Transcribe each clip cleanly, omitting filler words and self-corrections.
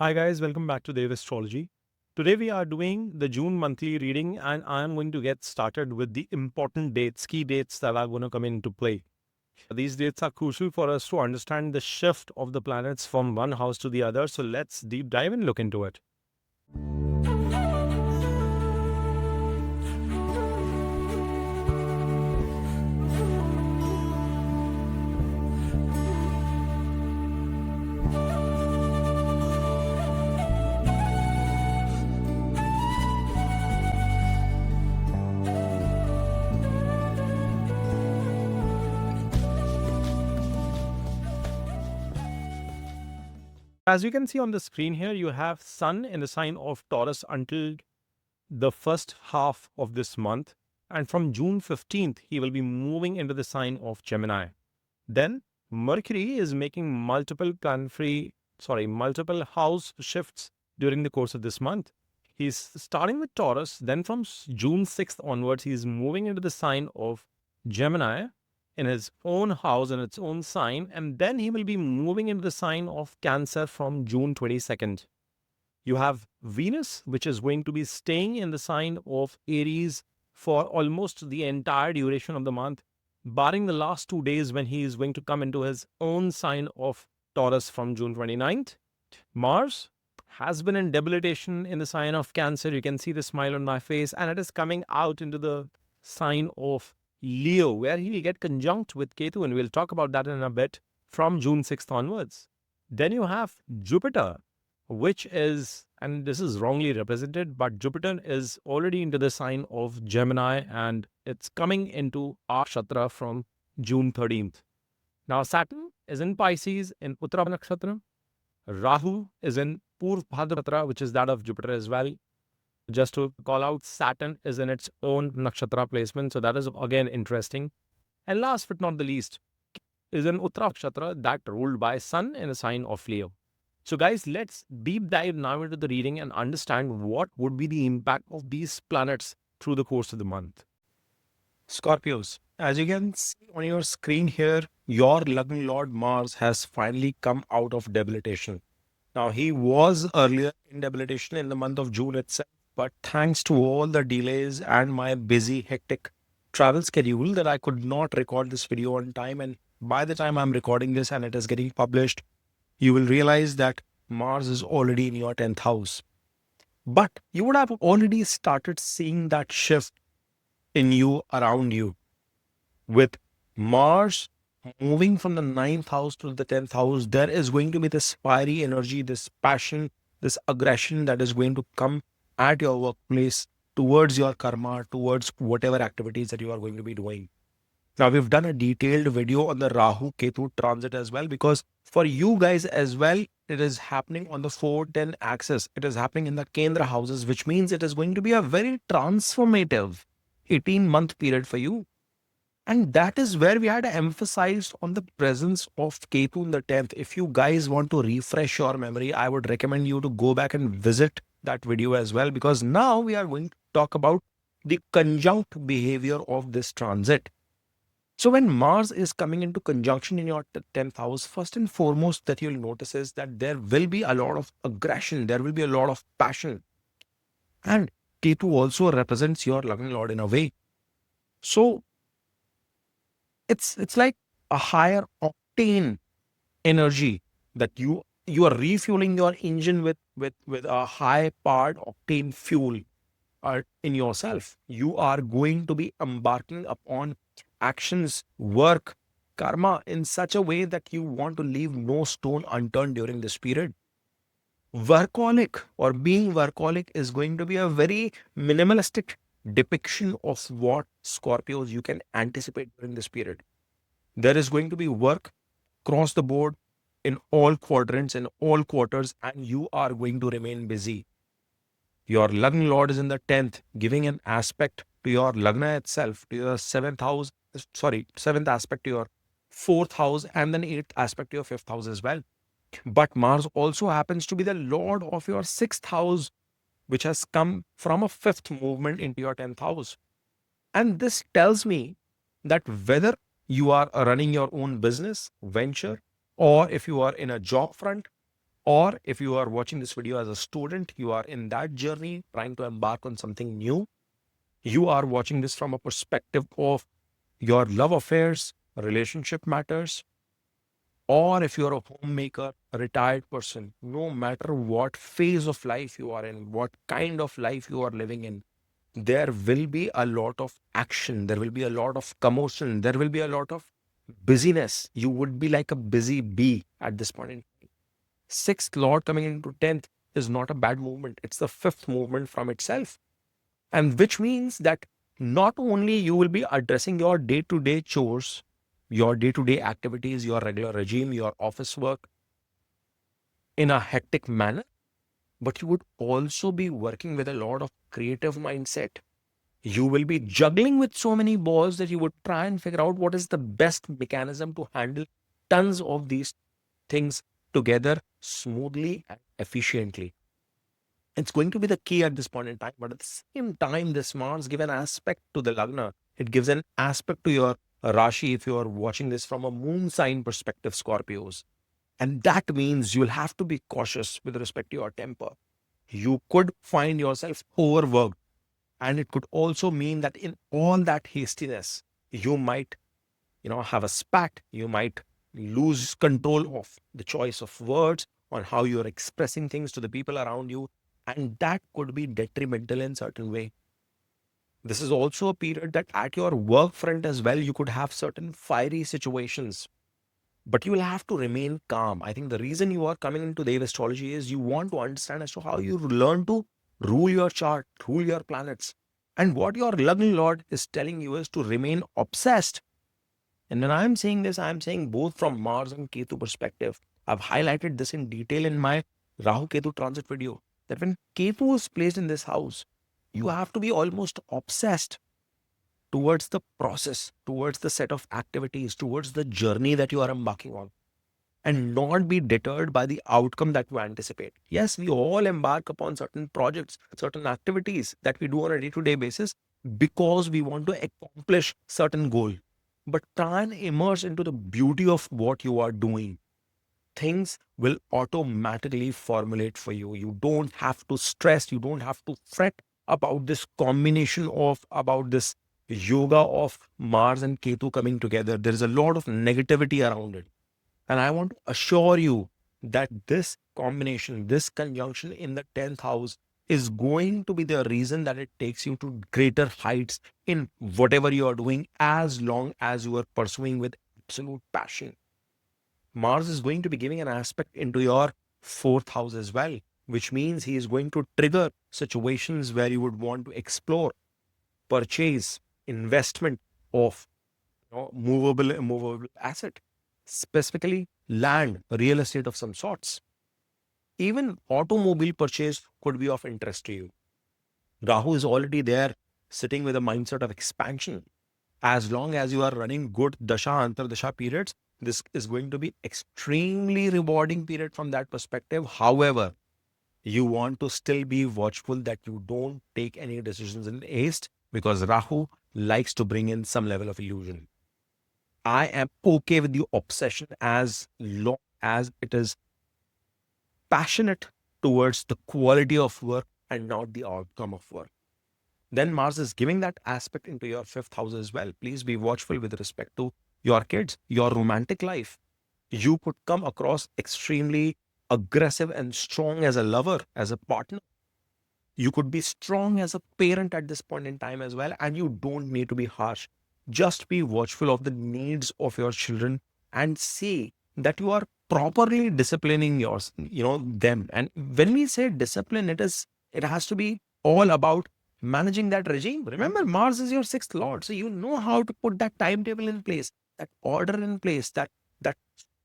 Hi guys, welcome back to Dev Astrology. Today we are doing the June monthly reading and I am going to get started with the important dates, key dates that are going to come into play. These dates are crucial for us to understand the shift of the planets from one house to the other. So let's deep dive and look into it. As you can see on the screen here, you have Sun in the sign of Taurus until the first half of this month. And from June 15th, he will be moving into the sign of Gemini. Then Mercury is making multiple house shifts during the course of this month. He's starting with Taurus, then from June 6th onwards, he's moving into the sign of Gemini in his own house and its own sign, and then he will be moving into the sign of Cancer from June 22nd. You have Venus, which is going to be staying in the sign of Aries for almost the entire duration of the month, barring the last 2 days when he is going to come into his own sign of Taurus from June 29th. Mars has been in debilitation in the sign of Cancer. You can see the smile on my face, and it is coming out into the sign of Leo, where he will get conjunct with Ketu, and we'll talk about that in a bit from June 6th onwards. Then you have Jupiter, which is, and this is wrongly represented, but Jupiter is already into the sign of Gemini and it's coming into Akshatra from June 13th. Now, Saturn is in Pisces in Uttara Nakshatra. Rahu is in Purv Bhadra, which is that of Jupiter as well. Just to call out, Saturn is in its own nakshatra placement. So that is again interesting. And last but not the least, is in Uttara Nakshatra that ruled by Sun in a sign of Leo. So guys, let's deep dive now into the reading and understand what would be the impact of these planets through the course of the month. Scorpios, as you can see on your screen here, your Lagna Lord Mars has finally come out of debilitation. Now, he was earlier in debilitation in the month of June itself, but thanks to all the delays and my busy, hectic travel schedule, that I could not record this video on time. And by the time I'm recording this and it is getting published, you will realize that Mars is already in your 10th house. But you would have already started seeing that shift in you, around you, with Mars moving from the 9th house to the 10th house. There is going to be this fiery energy, this passion, this aggression that is going to come at your workplace, towards your karma, towards whatever activities that you are going to be doing. Now, we've done a detailed video on the Rahu Ketu transit as well, because for you guys as well, it is happening on the 4-10 axis. It is happening in the Kendra houses, which means it is going to be a very transformative 18-month period for you. And that is where we had emphasized on the presence of Ketu in the 10th. If you guys want to refresh your memory, I would recommend you to go back and visit that video as well, because now we are going to talk about the conjunct behavior of this transit. So when Mars is coming into conjunction in your 10th house, first and foremost that you'll notice is that there will be a lot of aggression, there will be a lot of passion. And Ketu also represents your Lagna Lord in a way. So it's like a higher octane energy that you are refueling your engine with a high powered octane fuel in yourself. You are going to be embarking upon actions, work, karma in such a way that you want to leave no stone unturned during this period. Workaholic or being workaholic is going to be a very minimalistic depiction of what Scorpios you can anticipate during this period. There is going to be work across the board in all quadrants, in all quarters, and you are going to remain busy. Your Lagna Lord is in the 10th, giving an aspect to your Lagna itself, to your 7th house, 7th aspect to your 4th house, and then 8th aspect to your 5th house as well. But Mars also happens to be the Lord of your 6th house, which has come from a 5th movement into your 10th house. And this tells me that whether you are running your own business, venture, or if you are in a job front, Or if you are watching this video as a student, you are in that journey trying to embark on something new. You are watching this from a perspective of your love affairs, relationship matters, or if you're a homemaker, a retired person, no matter what phase of life you are in, what kind of life you are living in, there will be a lot of action, there will be a lot of commotion, there will be a lot of busyness. You would be like a busy bee at this point in time. Sixth lord coming into 10th is not a bad movement. It's the fifth movement from itself. And which means that not only you will be addressing your day-to-day chores, your day-to-day activities, your regular regime, your office work in a hectic manner, but you would also be working with a lot of creative mindset. You will be juggling with so many balls that you would try and figure out what is the best mechanism to handle tons of these things together smoothly and efficiently. It's going to be the key at this point in time. But at the same time, this Mars give an aspect to the Lagna. It gives an aspect to your Rashi if you are watching this from a moon sign perspective, Scorpios. And that means you'll have to be cautious with respect to your temper. You could find yourself overworked. And it could also mean that in all that hastiness, you might, have a spat. You might lose control of the choice of words on how you're expressing things to the people around you. And that could be detrimental in certain way. This is also a period that at your work front as well, you could have certain fiery situations, but you will have to remain calm. I think the reason you are coming into Dev astrology is you want to understand as to how you learn to rule your chart, rule your planets. And what your Lagna Lord is telling you is to remain obsessed. And when I'm saying this, I'm saying both from Mars and Ketu perspective. I've highlighted this in detail in my Rahu Ketu transit video. That when Ketu is placed in this house, you have to be almost obsessed towards the process, towards the set of activities, towards the journey that you are embarking on, and not be deterred by the outcome that you anticipate. Yes, we all embark upon certain projects, certain activities that we do on a day-to-day basis because we want to accomplish certain goal. But try and immerse into the beauty of what you are doing. Things will automatically formulate for you. You don't have to stress, you don't have to fret about this combination of, about this yoga of Mars and Ketu coming together. There is a lot of negativity around it. And I want to assure you that this combination, this conjunction in the 10th house is going to be the reason that it takes you to greater heights in whatever you are doing, as long as you are pursuing with absolute passion. Mars is going to be giving an aspect into your 4th house as well, which means he is going to trigger situations where you would want to explore, purchase, investment of movable, immovable asset, specifically land, real estate of some sorts. Even automobile purchase could be of interest to you. Rahu is already there, sitting with a mindset of expansion. As long as you are running good dasha, antardasha periods, this is going to be extremely rewarding period from that perspective. However, you want to still be watchful that you don't take any decisions in haste, because Rahu likes to bring in some level of illusion. I am okay with the obsession as long as it is passionate towards the quality of work and not the outcome of work. Then Mars is giving that aspect into your 5th house as well. Please be watchful with respect to your kids, your romantic life. You could come across extremely aggressive and strong as a lover, as a partner. You could be strong as a parent at this point in time as well, and you don't need to be harsh. Just be watchful of the needs of your children and see that you are properly disciplining them. And when we say discipline, it has to be all about managing that regime. Remember, Mars is your 6th lord, so you know how to put that timetable in place, that order in place, that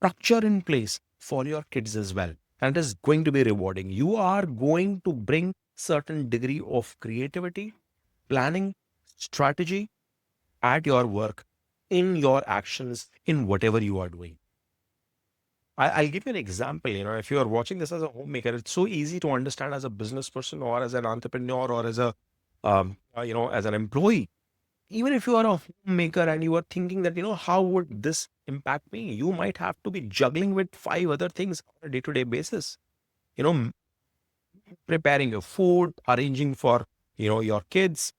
structure in place for your kids as well. And it is going to be rewarding. You are going to bring certain degree of creativity, planning, strategy at your work, in your actions, in whatever you are doing. I'll give you an example. If you are watching this as a homemaker, it's so easy to understand as a business person or as an entrepreneur or as as an employee. Even if you are a homemaker and you are thinking that, how would this impact me? You might have to be juggling with 5 other things on a day-to-day basis. you know, preparing your food, arranging for, your kids,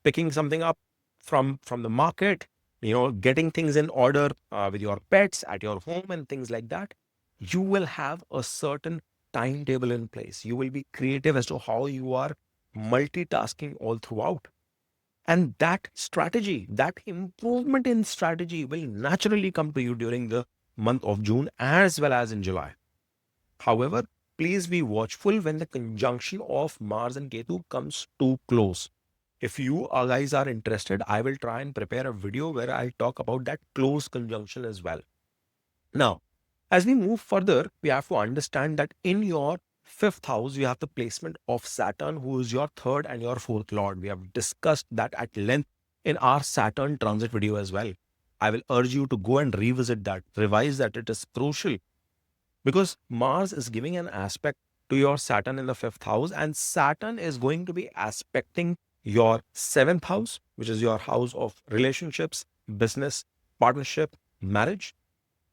picking something up from the market, getting things in order with your pets at your home and things like that. You will have a certain timetable in place. You will be creative as to how you are multitasking all throughout. And that strategy, that improvement in strategy will naturally come to you during the month of June as well as in July. However, please be watchful when the conjunction of Mars and Ketu comes too close. If you guys are interested, I will try and prepare a video where I'll talk about that close conjunction as well. Now, as we move further, we have to understand that in your fifth house, you have the placement of Saturn, who is your third and your fourth lord. We have discussed that at length in our Saturn transit video as well. I will urge you to go and revisit that, revise that. It is crucial because Mars is giving an aspect to your Saturn in the fifth house, and Saturn is going to be aspecting your seventh house, which is your house of relationships, business, partnership, marriage.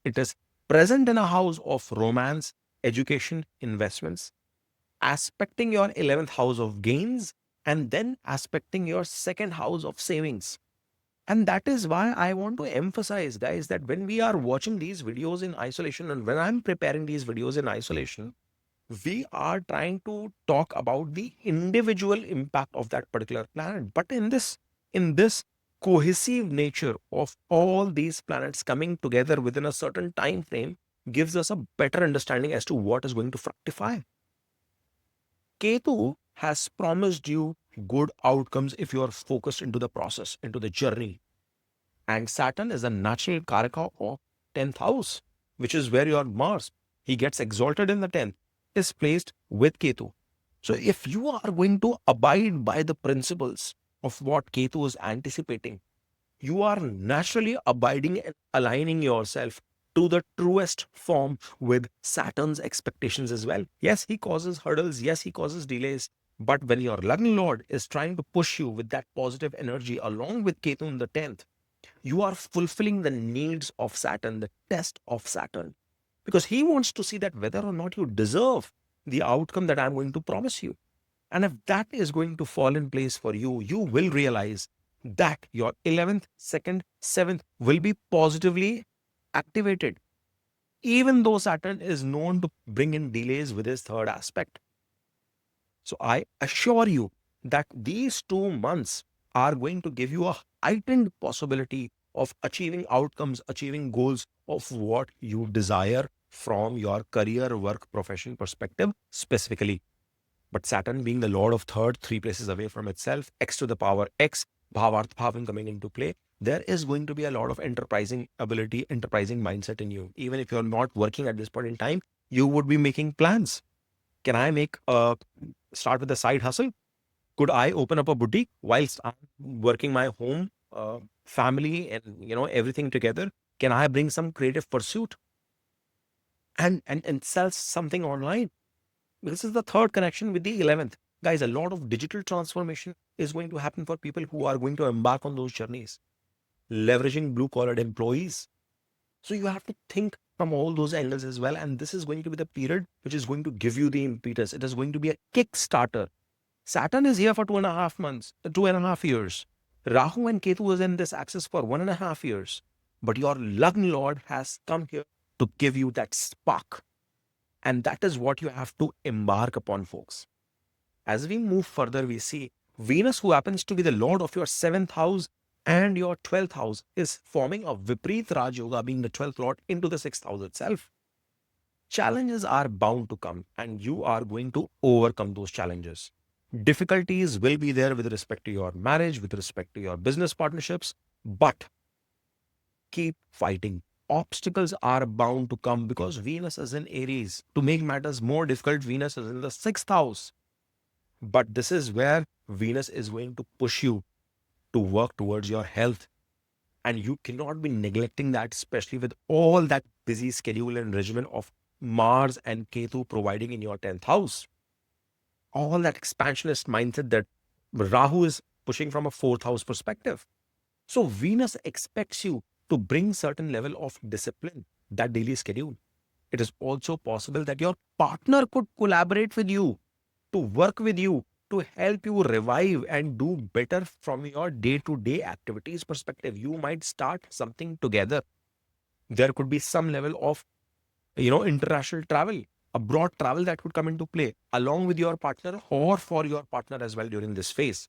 It is present in a house of romance, education, investments, aspecting your 11th house of gains, and then aspecting your second house of savings. And that is why I want to emphasize, guys, that when we are watching these videos in isolation and when I'm preparing these videos in isolation, we are trying to talk about the individual impact of that particular planet. But in this cohesive nature of all these planets coming together within a certain time frame gives us a better understanding as to what is going to fructify. Ketu has promised you good outcomes if you are focused into the process, into the journey. And Saturn is a natural karaka of 10th house, which is where your Mars, he gets exalted in the 10th, is placed with Ketu. So if you are going to abide by the principles of what Ketu is anticipating, you are naturally abiding and aligning yourself to the truest form with Saturn's expectations as well. Yes, he causes hurdles. Yes, he causes delays. But when your Lagna Lord is trying to push you with that positive energy along with Ketu in the 10th, you are fulfilling the needs of Saturn, the test of Saturn, because he wants to see that whether or not you deserve the outcome that I'm going to promise you. And if that is going to fall in place for you, you will realize that your 11th, 2nd, 7th will be positively activated, even though Saturn is known to bring in delays with his third aspect. So I assure you that these 2 months are going to give you a heightened possibility of achieving outcomes, achieving goals of what you desire from your career, work, profession perspective specifically. But Saturn being the lord of third, three places away from itself, x to the power x, bhavarth bhavam coming into play, there is going to be a lot of enterprising ability, enterprising mindset in you. Even if you're not working at this point in time, you would be making plans. Can I start with a side hustle? Could I open up a boutique whilst I'm working my home, family, and everything together? Can I bring some creative pursuit and sell something online? This is the third connection with the 11th. Guys, a lot of digital transformation is going to happen for people who are going to embark on those journeys, leveraging blue collared employees. So you have to think from all those angles as well. And this is going to be the period which is going to give you the impetus. It is going to be a kickstarter. Saturn is here for 2.5 months, 2.5 years. Rahu and Ketu is in this axis for 1.5 years. But your Lagna Lord has come here to give you that spark. And that is what you have to embark upon, folks. As we move further, we see Venus, who happens to be the lord of your seventh house and your 12th house, is forming a Vipreet Raj Yoga, being the 12th lord, into the sixth house itself. Challenges are bound to come, and you are going to overcome those challenges. Difficulties will be there with respect to your marriage, with respect to your business partnerships, but keep fighting. Obstacles are bound to come because Venus is in Aries. To make matters more difficult, Venus is in the sixth house. But this is where Venus is going to push you to work towards your health. And you cannot be neglecting that, especially with all that busy schedule and regimen of Mars and Ketu providing in your 10th house. All that expansionist mindset that Rahu is pushing from a fourth house perspective. So Venus expects you to bring certain level of discipline, that daily schedule. It is also possible that your partner could collaborate with you, to work with you, to help you revive and do better from your day to day activities perspective. You might start something together. There could be some level of, international travel, abroad travel that could come into play along with your partner or for your partner as well during this phase.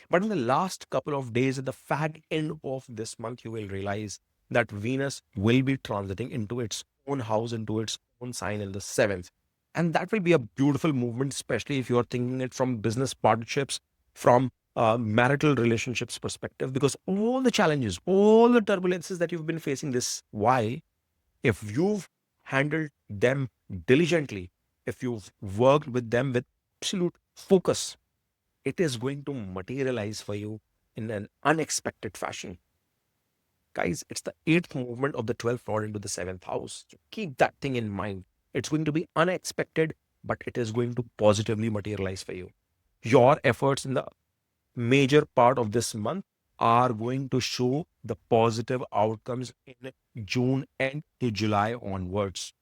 But in the last couple of days, at the fag end of this month, you will realize that Venus will be transiting into its own house, into its own sign in the seventh. And that will be a beautiful movement, especially if you're thinking it from business partnerships, from marital relationships perspective, because all the challenges, all the turbulences that you've been facing this while, if you've handled them diligently, if you've worked with them with absolute focus, it is going to materialize for you in an unexpected fashion. Guys, it's the eighth movement of the 12th lord into the seventh house. So keep that thing in mind. It's going to be unexpected, but it is going to positively materialize for you. Your efforts in the major part of this month are going to show the positive outcomes in June and to July onwards.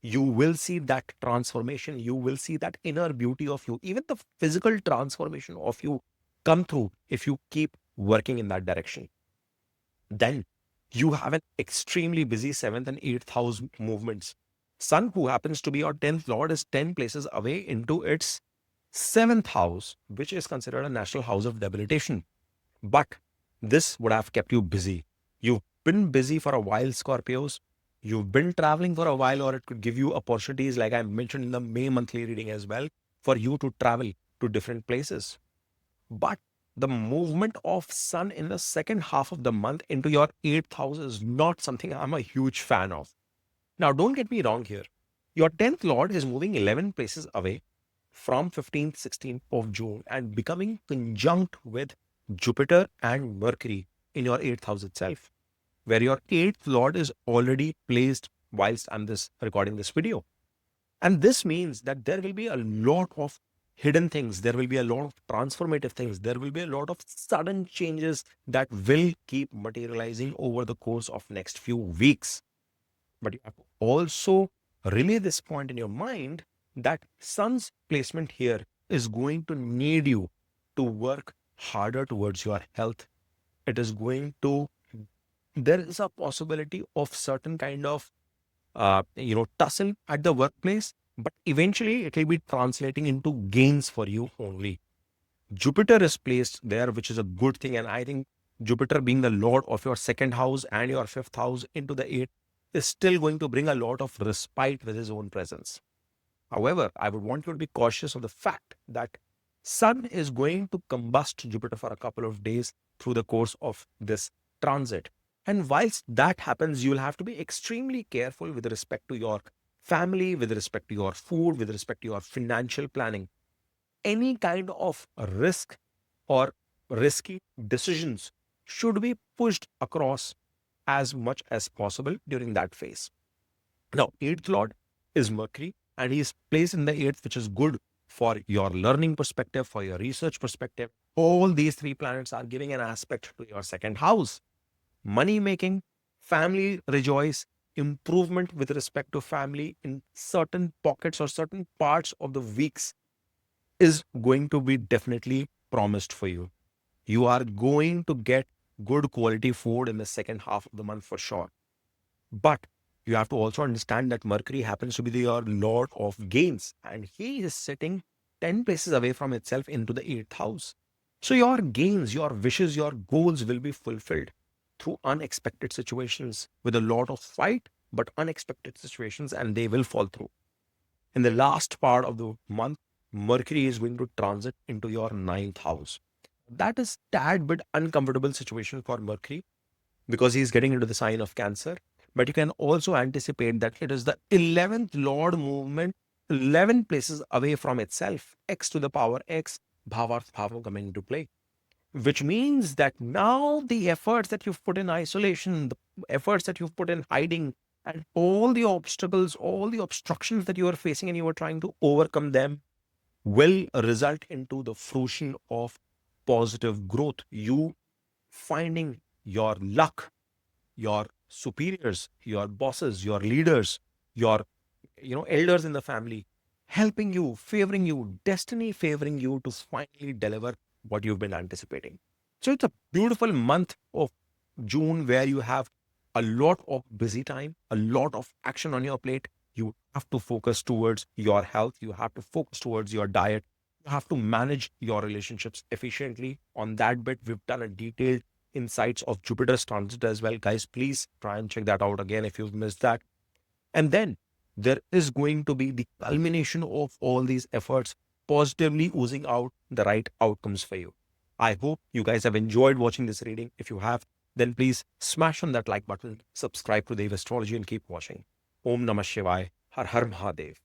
You will see that transformation. You will see that inner beauty of you, even the physical transformation of you come through if you keep working in that direction. Then you have an extremely busy seventh and eighth house movements. Sun, who happens to be your 10th lord, is 10 places away into its seventh house, which is considered a national house of debilitation. But this would have kept you busy. You've been busy for a while, Scorpios. You've been traveling for a while, or it could give you opportunities, like I mentioned in the May monthly reading as well, for you to travel to different places. But the movement of Sun in the second half of the month into your eighth house is not something I'm a huge fan of. Now, don't get me wrong here. Your 10th Lord is moving 11 places away from 15th, 16th of June and becoming conjunct with Jupiter and Mercury in your 8th house itself, where your 8th Lord is already placed whilst I'm recording this video. And this means that there will be a lot of hidden things, there will be a lot of transformative things, there will be a lot of sudden changes that will keep materializing over the course of next few weeks. But you have to also relay this point in your mind that Sun's placement here is going to need you to work harder towards your health. It is going to, there is a possibility of certain kind of, tussle at the workplace, but eventually it will be translating into gains for you only. Jupiter is placed there, which is a good thing. And I think Jupiter being the lord of your second house and your fifth house into the eighth is still going to bring a lot of respite with his own presence. However, I would want you to be cautious of the fact that Sun is going to combust Jupiter for a couple of days through the course of this transit. And whilst that happens, you'll have to be extremely careful with respect to your family, with respect to your food, with respect to your financial planning. Any kind of risk or risky decisions should be pushed across as much as possible during that phase. Now, eighth lord is Mercury, and he is placed in the eighth, which is good for your learning perspective, for your research perspective. All these three planets are giving an aspect to your second house. Money making, family rejoice, improvement with respect to family in certain pockets or certain parts of the weeks is going to be definitely promised for you. You are going to get good quality food in the second half of the month for sure. But you have to also understand that Mercury happens to be your lord of gains, and he is sitting 10 places away from itself into the eighth house. So your gains, your wishes, your goals will be fulfilled through unexpected situations with a lot of fight, but unexpected situations, and they will fall through. In the last part of the month, Mercury is going to transit into your ninth house. That is tad bit uncomfortable situation for Mercury because he's getting into the sign of Cancer. But you can also anticipate that it is the 11th Lord movement, 11 places away from itself, x to the power x, bhavarth bhava coming into play. Which means that now the efforts that you've put in isolation, the efforts that you've put in hiding, and all the obstacles, all the obstructions that you are facing and you are trying to overcome them will result into the fruition of positive growth. You finding your luck, your superiors, your bosses, your leaders your elders in the family helping you, favoring you, destiny favoring you to finally deliver what you've been anticipating. So it's a beautiful month of June where you have a lot of busy time, a lot of action on your plate. You have to focus towards your health, you have to focus towards your diet, you have to manage your relationships efficiently. On that bit, we've done a detailed insights of Jupiter's transit as well. Guys, please try and check that out again if you've missed that. And then there is going to be the culmination of all these efforts positively oozing out the right outcomes for you. I hope you guys have enjoyed watching this reading. If you have, then please smash on that like button, subscribe to Dev Astrology, and keep watching. Om Namah Shivaya. Har Har Mahadev.